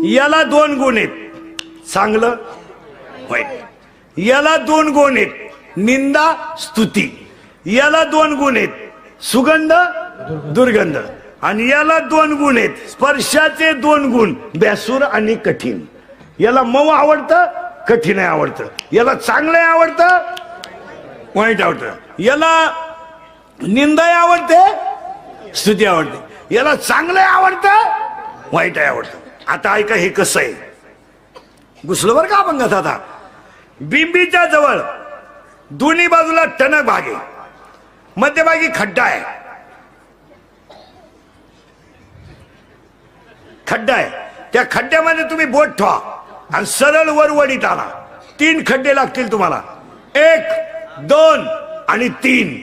याला 2 गुण आहेत, चांगलं वाईट. याला 2 गुण आहेत, निंदा स्तुती. याला 2 गुण आहेत, सुगंध दुर्गंध. आणि याला 2 गुण आहेत, स्पर्शाचे 2 गुण, बेसूर आणि कठीण. याला मऊ आवडतं, कठीण आवडतं. याला चांगलं आवडतं, वाईट आवडतं. याला निंदा आवडते, स्तुती आवडते. याला चांगलं आवडतं, वाईट आवडतं. आता ऐका हे कसं आहे, घुसलो बरं का अभंगात. आता बिंबीच्या जवळ दोन्ही बाजूला टणक भाग आहे, मध्यभागी खड्डा आहे. खड्डा आहे, त्या खड्ड्यामध्ये तुम्ही बोट ठेवा आणि सरळ वर वडीत आणा. 3 खड्डे लागतील तुम्हाला, 1, 2 आणि 3.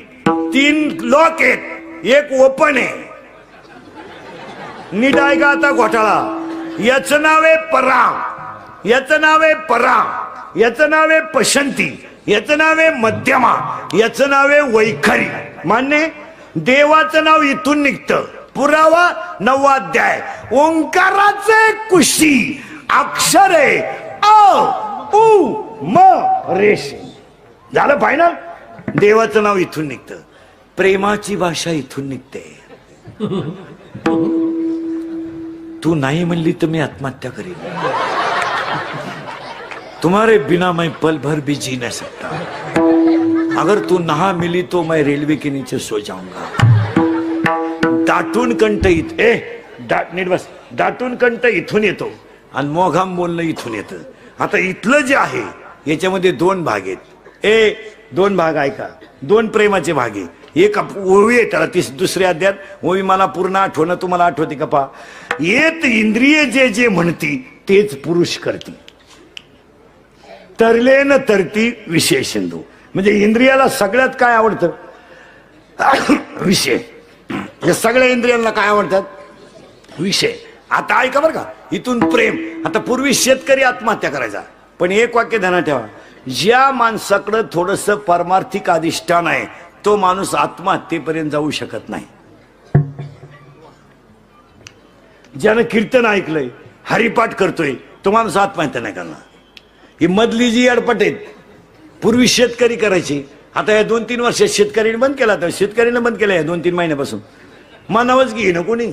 3 लॉक आहेत, 1 ओपन आहे. नीट ऐका आता घोटाळा. याचं नाव आहे पराम, याचं नाव आहे पराम, याचं नाव आहे पशंती, याचं नाव आहे मध्यमा, याचं नाव आहे वैखरी. मान्य? देवाचं नाव इथून निघतं. पुरावा 9वा अध्याय. ओंकाराचे कुशी अक्षर आहे अ उ म रेश. झालं फायनल. देवाचं नाव इथून निघतं, प्रेमाची भाषा इथून निघते. तू नाही म्हणली तर मी आत्महत्या करीन. तुम्हारे बिना मैं पल भर भी जी नहीं सकता. अगर तू नहा मिली तो मैं रेलवे के नीचे सो जाऊंगा. दाटून कंठ नीट बस. दाटून कंठ इथून येतो आणि मोघाम बोलणं इथून येतं. आता इथलं जे आहे याच्यामध्ये 2 भाग आहेत. 2 भाग ऐका, 2 प्रेमाचे भाग आहे. एक ओवी आहे त्याला, दुसऱ्या अध्यायात ओवी मला पूर्ण आठवणं, तुम्हाला आठवते का पहा. येत इंद्रिय जे जे म्हणती तेच पुरुष करती, तरले न तरती विषय सिंधू. म्हणजे इंद्रियाला सगळ्यात काय आवडतं? विषय. या सगळ्या इंद्रियांना काय आवडतात? विषय. आता ऐका बरं का, इथून प्रेम. आता पूर्वी शेतकरी आत्महत्या करायचा, पण एक वाक्य ध्यानात ठेवा, ज्या माणसाकडं थोडस परमार्थिक अधिष्ठान आहे तो माणूस आत्महत्येपर्यंत जाऊ शकत नाही. ज्यानं कीर्तन ऐकलंय, हरिपाठ करतोय, तो माणूस आत्महत्या नाही करणार. ही मधली जी अडपट आहेत, पूर्वी शेतकरी करायची, आता या 2-3 वर्षात शेतकऱ्यांनी बंद केला. तर शेतकऱ्यांना बंद केलं या 2-3 महिन्यापासून. मानावच घेईन कोणी.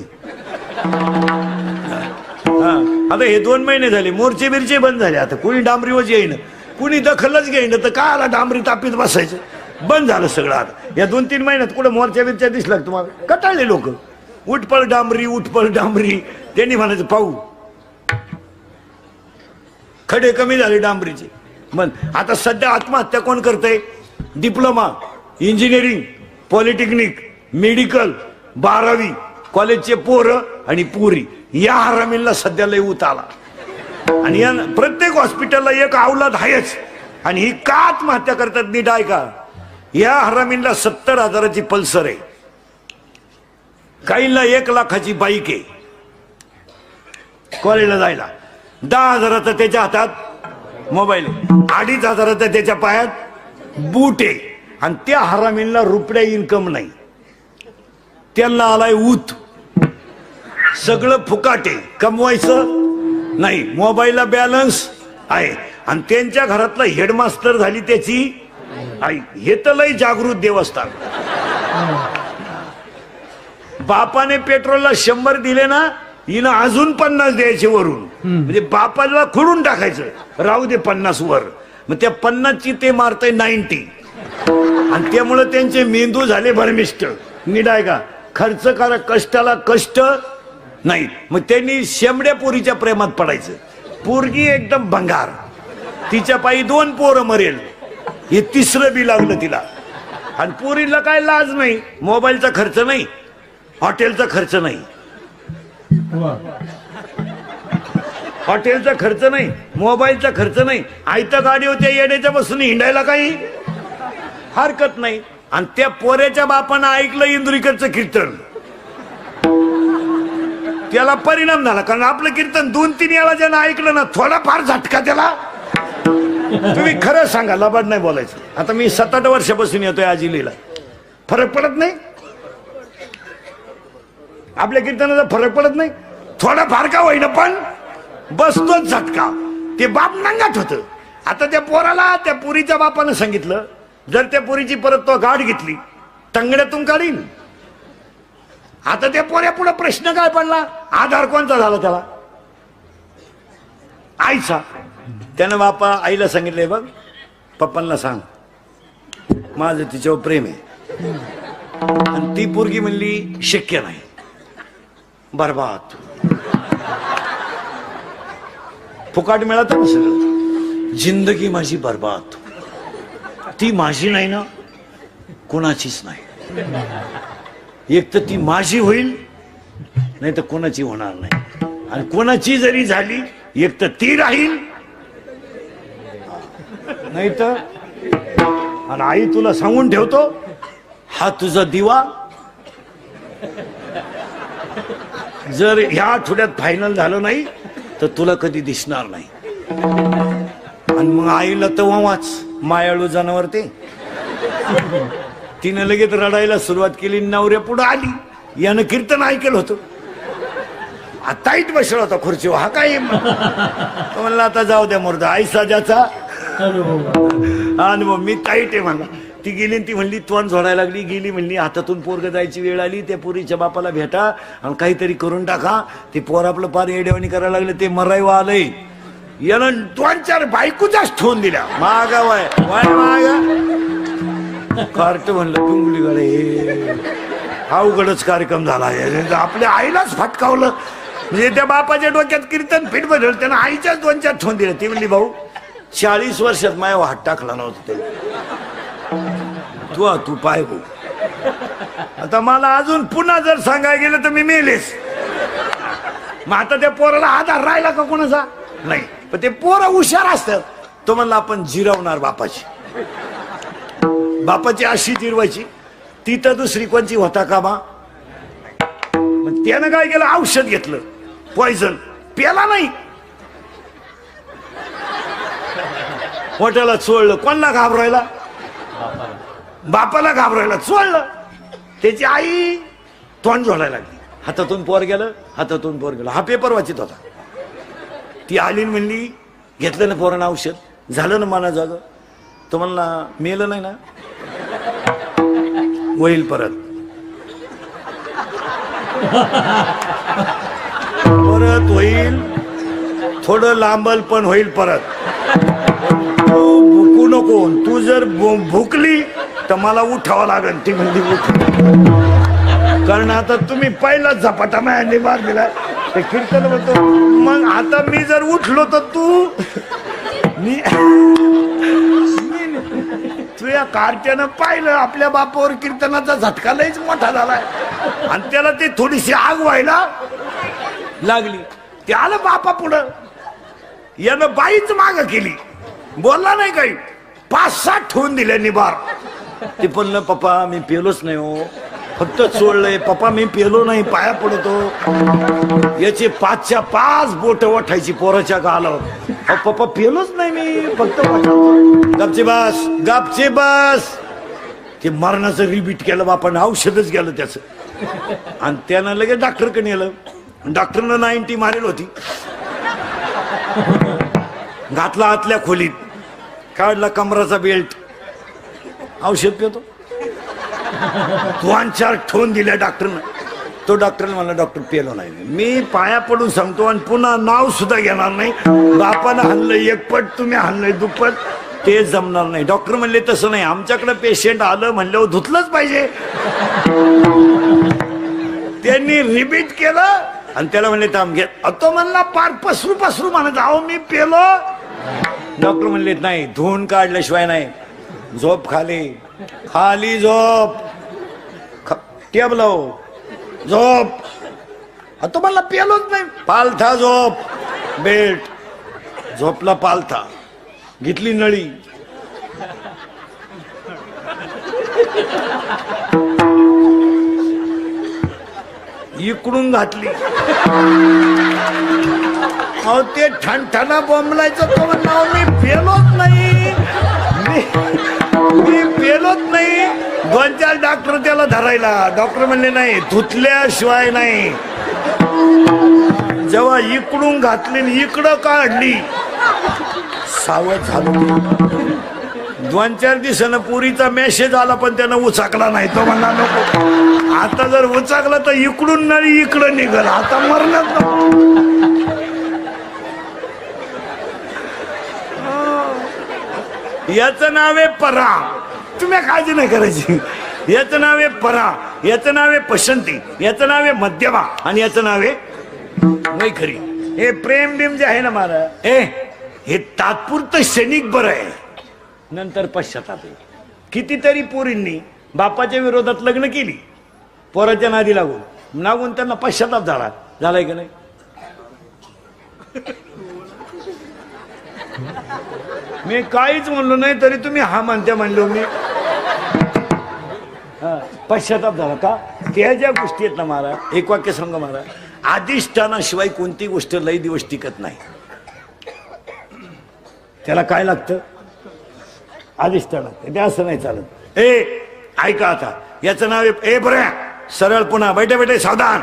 आता हे 2 महिने झाले, मोर्चे बिरचे बंद झाले. आता कोणी डांबरीवर येईन, कुणी दखलच घेईन. तर काय आला डांबरी तापीत बसायचं, बंद झालं सगळं. आता या 2-3 महिन्यात कुठं मोर्चा बिरच्या दिसला तुम्हाला? कटाळले लोक. उठपळ डांबरी, उठपळ डांबरी. त्यांनी म्हणायचं पाहू, खडे कमी झाले डांबरीचे. मग आता सध्या आत्महत्या कोण करतंय? डिप्लोमा, इंजिनिअरिंग, पॉलिटेक्निक, मेडिकल, 12वी कॉलेजचे पोरं आणि पुरी. या हरामींना सध्या लय उत आला. आणि या प्रत्येक हॉस्पिटलला एक अवलाद आहेच. आणि ही का आत्महत्या करतात नीट ऐका. या हरामींना 70,000ची पल्सर आहे, काहींना 1 लाखाची बाईक आहे. कॉलेजला जायला 10,000चा त्याच्या हातात मोबाईल आहे, 2,500चा त्याच्या पायात बूट आहे. आणि त्या हरामींना रुपया इन्कम नाही. त्यांना आलाय ऊत. सगळं फुकाटे, कमवायचं नाही, मोबाईलला बॅलन्स आहे. आणि त्यांच्या घरातला हेडमास्टर झाली त्याची आई. हे तर लय जागृत देवस्थान. बापाने पेट्रोलला 100 दिले ना, हिनं अजून 50 द्यायचे वरून. म्हणजे बापाला खुडून टाकायचं, राहू दे 50 वर. मग त्या 50ची ते मारतय 90. आणि त्यामुळे त्यांचे मेंदू झाले भरमिष्ट. निडाय का, खर्च करा, कष्टाला कष्ट नाही. मग त्यांनी शेंबड्या पोरीच्या प्रेमात पडायचं. पोरगी एकदम भंगार, तिच्या पायी 2 पोरं मरेल, हे 3रं बी लागलं तिला. आणि पोरीला काय लाज नाही, मोबाईलचा खर्च नाही, हॉटेलचा खर्च नाही, हॉटेलचा खर्च नाही, मोबाईलचा खर्च नाही. आयत्या गाडी होत्या येण्याच्या बसून हिंडायला काही हरकत नाही. आणि त्या पोऱ्याच्या बापानं ऐकलं इंदुरीकरचं कीर्तन, त्याला परिणाम झाला. कारण आपलं कीर्तन 2-3 वेळा ज्यानं ऐकलं ना, थोडाफार झटका त्याला. तुम्ही खरं सांगा, लबाड नाही बोलायचं. आता मी 7-8 वर्षापासून येतोय आजिलीला, फरक पडत नाही आपल्या कीर्तनाचा? फरक पडत नाही, थोडाफार का होईना पण बसतोच झटका. ते बाप नंगाट होत. आता त्या पोराला त्या पुरीच्या बापानं सांगितलं, जर त्या पुरीची परत तो गाठ घेतली तंगड्यातून काढीन. आता त्या पोऱ्या पुढे प्रश्न काय पडला, आधार कोणता झाला त्याला, आईचा. त्यानं बापा आईला सांगितलंय, बघ पप्पांना सांग माझं तिच्यावर प्रेम आहे. आणि ती पोरगी म्हणली शक्य नाही, बरबाद, फुकाट मिळत ना सगळं, जिंदगी माझी बरबाद. ती माझी नाही ना, कोणाचीच नाही. एक तर ती माझी होईल, नाही तर कोणाची होणार नाही. आणि कोणाची जरी झाली, एक तर ती राहील, नाही तर. आणि आई तुला सांगून ठेवतो, हा तुझा दिवा जर ह्या आठवड्यात फायनल झालं नाही तर तुला कधी दिसणार नाही. आणि मग आईला तर वाच मायाळू जनावर ते. तिनं लगेच रडायला सुरुवात केली. नवऱ्या पुढे आली, यानं कीर्तन ऐकलं होतं, ताईट बसला होता खुर्चीवर. हा काय म्हणला आता जाऊ द्या मुर्दा, आई साजाचा अनुभव, मी ताईट आहे म्हणला. ती गेली, ती म्हणली तोंड झोडायला लागली. गेली म्हणली हातातून पोरग जायची वेळ आली, त्या पोरीच्या बापाला भेटा आणि काहीतरी करून टाका. ते पोर आपलं पार येडेवाणी करायला लागले, ते मरायवा आलंय. यानं 2-4 बायकोचाच ठेवून दिल्या. मागा वाय वाय मागा कार्ट म्हणलं पिंगुली गडे, हा उघडच कार्यक्रम झाला. आपल्या आईलाच फटकावलं. म्हणजे त्या बापाच्या डोक्यात कीर्तन फिट बदल, त्यानं आईच्याच 2-4 ठेवून दिल्या. ती म्हणली भाऊ 40 वर्षात माझ्या हात टाकला नव्हता ते, तू पाय भाऊ. आता मला अजून पुन्हा जर सांगायला गेलं तर मी मेलेस. मग आता त्या पोराला आधार राहिला का कोणाचा नाही. पण ते पोरं हुशार असतात. तो म्हणला आपण जिरवणार बापाची, बापाची अशी जिरवायची, ती तर दुसरी कोणची होता का बा. मग त्यानं काय केलं, औषध घेतलं, पॉइझन प्याला नाही, मोठ्याला चोळलं. कोणाला घाबरायला, बापाला घाबरायला चोळलं. त्याची आई तोंड झोडायला लागली. हातातून पोर गेलं, हातातून पोर गेलं. हा पेपर वाचित होता. ती आली म्हणली घेतलं ना पोरानं औषध, झालं ना मना जाग. तो म्हणला मेलं नाही ना, होईल परत, परत होईल, थोडं लांबल पण होईल परत. भुकू नको, तू जर भुकली तर मला उठावं लागेल. ती म्हणली उठ, कारण आता तुम्ही पहिला झपाटा माझ्या मार दिला ते कीर्तन होतो. मग आता मी जर उठलो तर तू तुझ्या कार्ट्यानं पाहिलं आपल्या बापावर कीर्तनाचा झटका लईच मोठा झालाय. आणि त्याला ते थोडीशी आग व्हायला लागली. ते आलं बापा पुढं, यानं बाईच माग केली, बोलला नाही काही. 5-7 ठेवून दिले निबार. ते म्हणलं पप्पा मी पेलोच नाही हो, फक्त चोळलंय पप्पा, मी पेलो नाही, पाया पडतो. याचे 5च्या 5 बोट वाटायची पोराच्या गालावर. पप्पा पेलोच नाही मी, फक्त गपचे बस, गपचे बस. ते मरणाचं रिपीट केलं बापानं, औषधच गेलं त्याचं. आणि त्यानं लगेच डॉक्टरकडे नेलं. डॉक्टरनं 90 मारेल होती. घातला आतल्या खोलीत, काढला कमराचा बेल्ट, औषध पितो. 2-4 ठेवून दिल्या डॉक्टरनं. तो डॉक्टरने म्हणला डॉक्टर पेलो नाही, मी पाया पडून सांगतो आणि पुन्हा नाव सुद्धा घेणार नाही. बापानं हाणलंय एकपट, तुम्ही हाणलंय दुप्पट, ते जमणार नाही. डॉक्टर म्हणले तसं नाही, आमच्याकडे पेशंट आलं म्हणल्यावर धुतलंच पाहिजे. त्यांनी रिपीट केलं आणि त्याला म्हणले थांब घेत. तो म्हणला पार पसरू म्हणत आहो मी पेलो. डॉक्टर म्हणले नाही, धुवून काढल्याशिवाय नाही. झोप खाली, खाली झोप, टेबल झोप. तो म्हणला पेलोच नाही. पालथा झोप, बेल्ट झोपला, पालथा घेतली, नळी इकडून घातली. अहो ते ठणठणा बोंबलायचं. तो म्हणला मी पेलोच नाही, मी पेलोच नाही. 2-4 डॉक्टर त्याला धरायला. डॉक्टर म्हणले नाही, धुतल्याशिवाय नाही. जेव्हा इकडून घातली आणि इकडं काढली सावध झालो. 2-4 दिवसानं पुरीचा मेसेज आला पण त्यानं उचाकला नाही. तो म्हणला नको, आता जर उचाकला तर इकडून नळी इकडं निघल, आता मरणार नको. याचं नाव आहे परा. तुम्ही काळजी नाही करायची. याचं नाव आहे परा, याचं नाव आहे पसंती, याचं नाव आहे मध्यमा आणि याचं नाव आहे वैखरी. हे प्रेम बिम जे आहे ना महाराज, हे तात्पुरतं क्षणिक बरं आहे, नंतर पश्चाताप आहे. कितीतरी पोरींनी बापाच्या विरोधात लग्न केली, पोराच्या नादी लागून त्यांना पश्चाताप झालाय का नाही? मी काहीच म्हणलो नाही तरी तुम्ही हा म्हणते म्हणलो मी. पश्चाताप झाला का? त्या ज्या गोष्टी आहेत ना महाराज, एक वाक्य सांगा महाराज, अधिष्ठानाशिवाय कोणती गोष्ट लई दिवस टिकत नाही. त्याला काय लागतं? अधिष्ठान. ते असं नाही चालत. ऐका आता, याचं नाव आहे बरं सरळ, पुन्हा बैठे सावधान.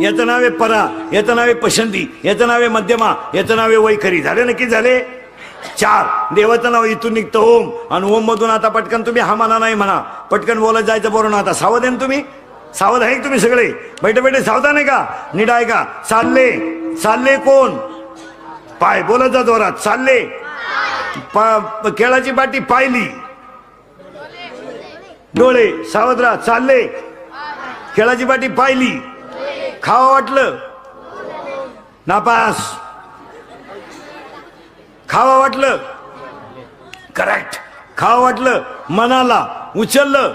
याचं नाव आहे परा, याचं नाव आहे पसंती, याचं नाव आहे मध्यमा, याचं नाव आहे वैखरी. झाले नक्की झाले 4. देवाचं नाव इथून निघतं ओम, आणि ओम मधून आता पटकन तुम्ही हा म्हणा नाही म्हणा, पटकन बोलत जायचं बरोबर. आता सावध आहे तुम्ही, सावध आहे तुम्ही सगळे, बैठे सावधान आहे का? नीट आहे का? चालले कोण? पाय. बोलत जा जोरात. चालले केळाची बाटी पाहिली, डोळे. सावध राहा. चालले केळाची बाटी पाहिली, खावा वाटलं नापास, खावा वाटलं करेक्ट, खावा वाटलं मनाला उचललं,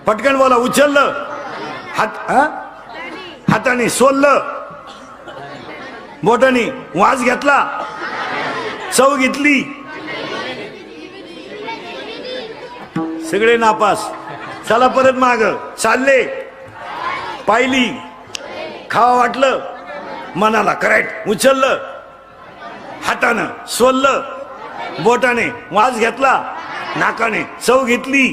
पटकन बोला, उचललं हाताने, सोललं बोटाने, वास घेतला, चव घेतली, सगळे नापास. चला परत माग. चालले पाहिली, खावा वाटलं मनाला करेक्ट, उचललं हातानं, सोललं बोटाने, वास घेतला नाकाने, चव घेतली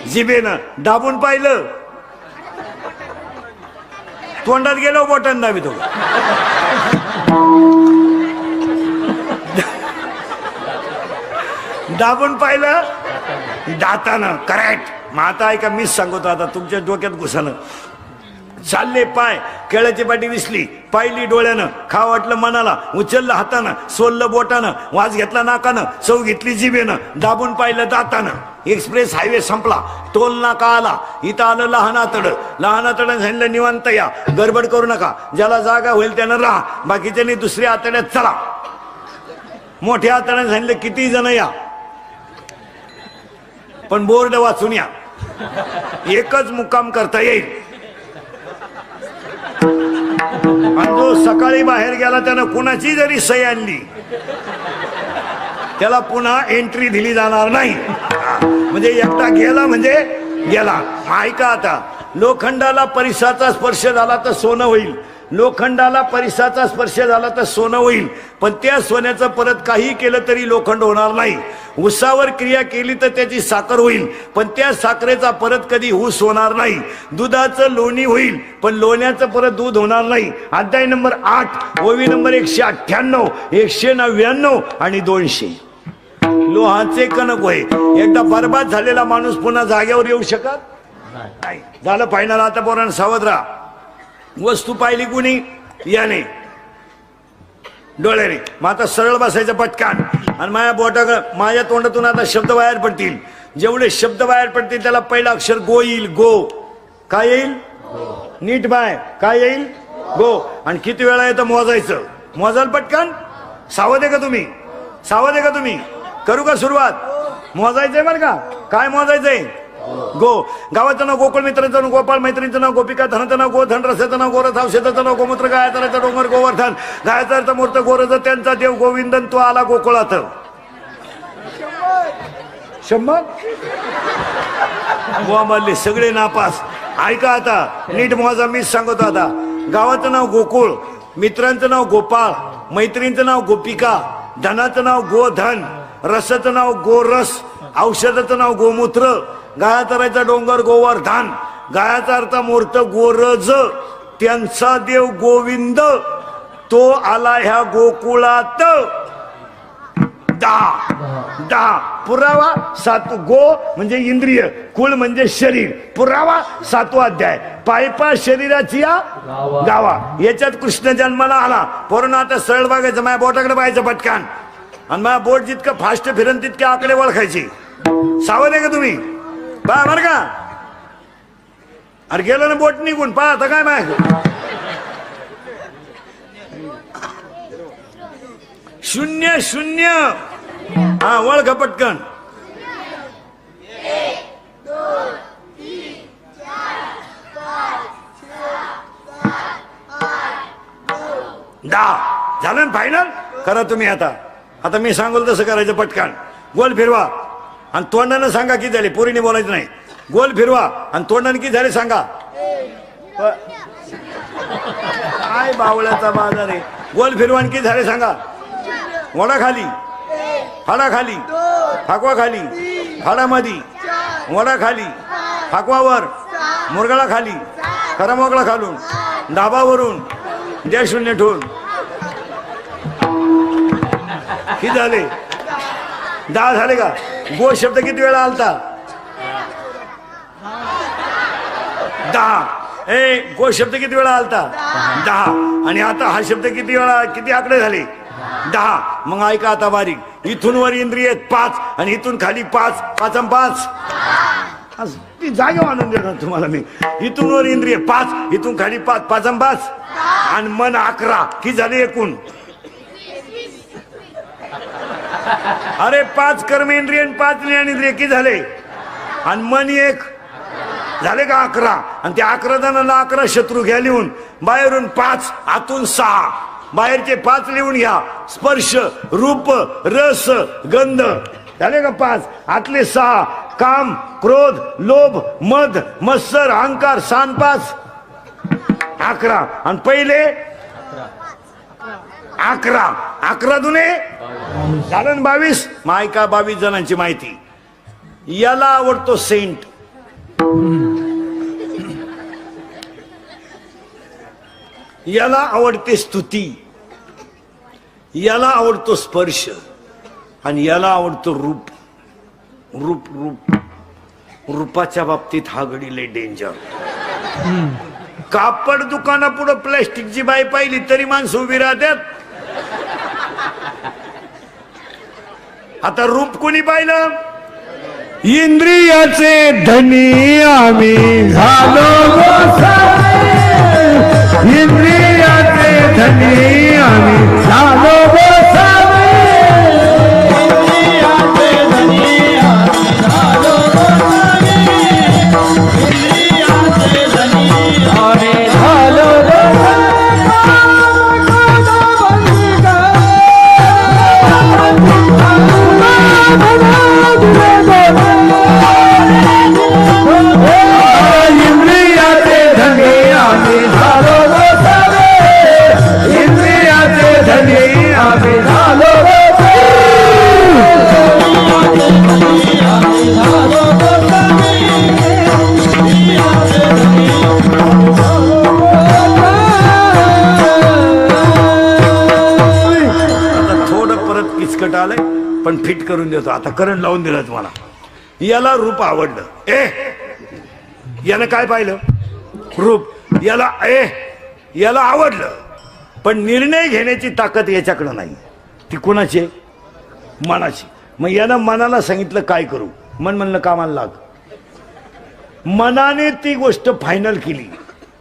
जिभेनं, दाबून पाहिलं, तोंडात गेलो बोटाने दाबितो, दाबून पाहिलं दातानं करेक्ट. मग आता ऐका, मीच सांगतो आता, तुमच्या डोक्यात घुसानं. चालले पाय, केळ्याची पाटी दिसली, पाहिली डोळ्यानं, खाव वाटलं मनाला, उचललं हातानं, सोललं बोटानं, वास घेतला नाकानं, चव घेतली जिभेनं, दाबून पाहिलं दातानं. एक्सप्रेस हायवे संपला, टोल नाका आला, इथं आलं लहान आतडं सांगितलं निवांत या, गडबड करू नका, ज्याला जागा होईल त्यानं राहा, बाकीच्यांनी दुसऱ्या आतड्यात चला. मोठ्या आतड्याने सांगितलं किती जण या, पण बोर्ड वाचून या, एकच मुक्काम करता येईल. आणि जो सकाळी बाहेर गेला त्यानं कुणाची जरी सही आणली त्याला पुन्हा एंट्री दिली जाणार नाही. म्हणजे एकटा गेला म्हणजे गेला. ऐका आता, लोखंडाला परिसाचा स्पर्श झाला तर सोनं होईल, लोखंडाला परिसाचा स्पर्श झाला तर सोनं होईल, पण त्या सोन्याचं परत काही केलं तरी लोखंड होणार नाही. ऊसावर क्रिया केली तर त्याची साखर होईल, पण त्या साखरेचा परत कधी ऊस होणार नाही. दुधाचं लोणी होईल, पण लोण्याचं परत दूध होणार नाही. अध्याय नंबर 8, ओवी नंबर 198, 199 आणि 200. लोहाचे कणक होय. एकदा बरबाद झालेला माणूस पुन्हा जागेवर येऊ शकत नाही. झालं फायनल. आता पोरांनो सावध राहा. वस्तू पाहिली कुणी? याने डोळ्याने. मग आता सरळ बसायचं पटकान, आणि माझ्या तोंडातून आता शब्द बाहेर पडतील. जेवढे शब्द बाहेर पडतील त्याला पहिला अक्षर गो येईल. गो काय येईल? नीट बाय काय येईल? गो. आणि किती वेळा येतं मोजायचं. मोजाल पटकन. सावध आहे का तुम्ही? सावध आहे का तुम्ही? करू का सुरुवात? मोजायचंय बरं का. काय मोजायचंय? गो. गावाचं नाव गोकुळ, मित्रांचं नाव गोपाळ, मैत्रिणीचं नाव गोपिका, धनाचं नाव गोधन, रसाचं नाव गोरथ, औषधाचं नाव गोमूत्र, गायचा डोंगर गोवर्धन, गायचा अर्थ मूर्त गोरज, त्यांचा देव गोविंदन, तो आला गोकुळात. 100 गोमारले सगळे नापास. ऐका आता नीट मोजा, मीच सांगतो आता. गावाचं नाव गोकुळ, मित्रांचं नाव गोपाळ, मैत्रिणीचं नाव गोपिका, धनाचं नाव गोधन, रसाचं नाव गोरस, औषधाचं नाव गोमूत्र, गायाचा राहायचा डोंगर गोवर्धन, गायाचा अर्थ मूर्त गोरज, त्यांचा देव गोविंद तो आला ह्या गोकुळात. 10 पुरावा 7 गो म्हणजे इंद्रिय, कुळ म्हणजे शरीर, पुरावा 7वा अध्याय. पायपा शरीराची या गावा. याच्यात कृष्ण जन्माला आला. पोरण आता सरळ बघायचं, माझ्या बोटाकडे पाहायचं पटकान, आणि माझ्या बोट जितकं फास्ट फिरन तितके आकडे ओळखायचे. सावध आहे का तुम्ही? पहा बरं का. अरे गेलं ना बोट निघून, पहा आता काय माहिती. 0 0 हा ओळखा पटकन. 10 झालं ना फायनल. करा तुम्ही आता मी सांगू तसं करायचं. पटकन गोल फिरवा आणि तोंडानं सांगा किती झाले. पोरीने बोलायचं नाही. गोल फिरवा आणि तोंडाने किती झाले सांगा. काय बावळ्याचा बाजार आहे. गोल फिरवा आणि किती झाले सांगा. वडा खाली, फाडा खाली, फाकवा खाली, फाडा मधी, वडा खाली, फाकवावर, मुरगाळा खाली, खरा मोकळा खालून, डाबावरून, द्या 0 ठेवून. किती झाले? 10 झाले का? गो शब्द किती वेळा आलता? 10. गो शब्द किती वेळा आलता? 10. आणि आता हा शब्द किती वेळा, किती आकडे झाले? 10. मग ऐका आता बारीक. इथून वर इंद्रिय 5 आणि इथून खाली 5. 5 आणि 5 ती जागे आणून देणार तुम्हाला मी. इथून वर इंद्रिय 5, इथून खाली 5. 5 आणि 5 आणि मन 11. किती झाले एकूण? अरे 5 कर्मेंद्रिय आणि 5 ज्ञानेंद्रिय किती झाले? आणि मन 1 झाले का? 11. आणि त्या 11 जणांना 11 शत्रू घ्या लिहून. बाहेरून 5, आतून 6. बाहेरचे 5 लिहून घ्या. स्पर्श, रूप, रस, गंध झाले का 5. आतले 6 काम, क्रोध, लोभ, मद, मत्सर, अहंकार. 6 5 11. आणि पहिले 11. 11 दुने झालं 22. मायका 22 जणांची माहिती. याला आवडतो सेंट. याला आवडते स्तुती, याला आवडतो स्पर्श, आणि याला आवडतो रूप. रूप रूप रूपाच्या बाबतीत हा गडी लय डेंजर. कापड दुकानापुढे प्लॅस्टिकची बाई पाहिली तरी माणसं उभी राहतात. आता रूप कोणी पाहिलं? इंद्रियाचे धनी आम्ही झालो, इंद्रियाचे धनी आम्ही झालो, इंद्रियाचे धनी आम्ही झालो, इंद्रियाचे धनी आम्ही झालो. इंद्रियाचे धनी आम्ही झालो, इंद्रियाचे धनी आम्ही झालो, थोडं परत किचकट आलंय पण फिट करून देतो. आता करंट लावून दिलं तुम्हाला. याला रूप आवडलं. यानं काय पाहिलं? रूप. याला आवडलं, पण निर्णय घेण्याची ताकद याच्याकडं नाही. ती कोणाची? मनाची. मग यानं मनाला सांगितलं काय करू. मन म्हणलं कामाला लाग. मनाने ती गोष्ट फायनल केली.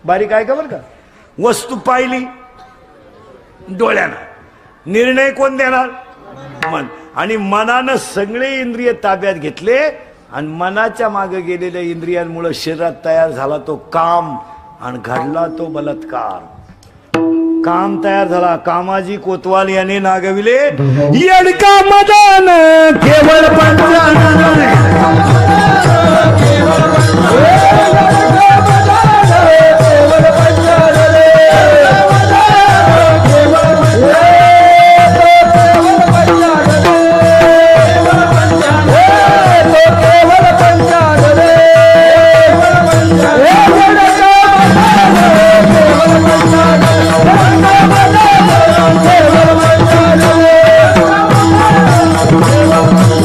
बारीक आहे का बरं का. वस्तू पाहिली डोळ्यानं, निर्णय कोण देणार? मन. आणि मनानं सगळे इंद्रिय ताब्यात घेतले आणि मनाच्या मागे गेलेल्या इंद्रियांमुळे शरीरात तयार झाला तो काम आणि घडला तो बलात्कार. काम तयार झाला. कामाजी कोतवाल याने नागविले येडका मदान केवळ पंचानन.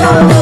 या